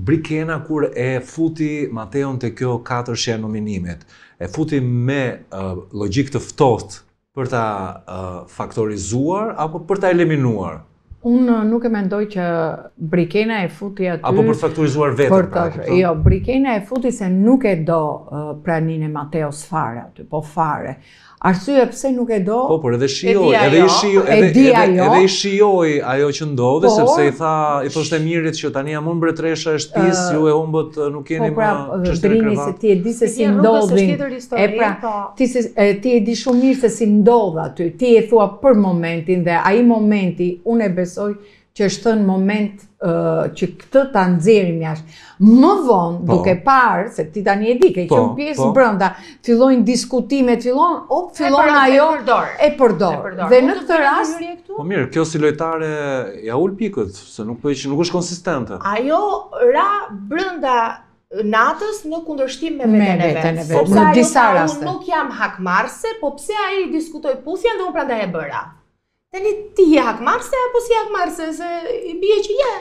Brikena kur e futi Mateon te kjo 4 nominimet, e futi me logjik të ftohtë për ta faktorizuar apo për ta eliminuar? Unë nuk e mendoj që Brikena e futi aty... Apo për faktorizuar vetën, pra? Jo, Brikena e futi se nuk e do praninë e Mateos fare aty, po fare. Arsye pse nuk e do... Po, por edhe i shijoi ajo që ndodhi, sepse i thoshte Mirit që tani jam unë mbretresha e shtëpisë, ju e humbët nuk keni më çështje Drini, se ti e di se si ndodhin. Ti e di shumë mirë se si ndodh aty. Ti e thua për momentin dhe ai momenti, unë e besoj që është në moment që këtë ta nxjerrim jashtë. Më vonë, duke parë, se ti tani e di, ke qenë pjesë brenda, fillojnë diskutimet, fillon ajo e përdor. Dhe në këtë rast... Po mirë, kjo si lojtare ja ul pikët, se nuk është konsistente. Ajo ra brenda natës në kundërshtim me veten e vet. Në disa raste. Unë nuk jam hakmarrse, po pse ai diskutoi puthjen dhe unë prandaj e bëra. Tani ti je hakmarrse apo si hakmarrse, se i bie që je.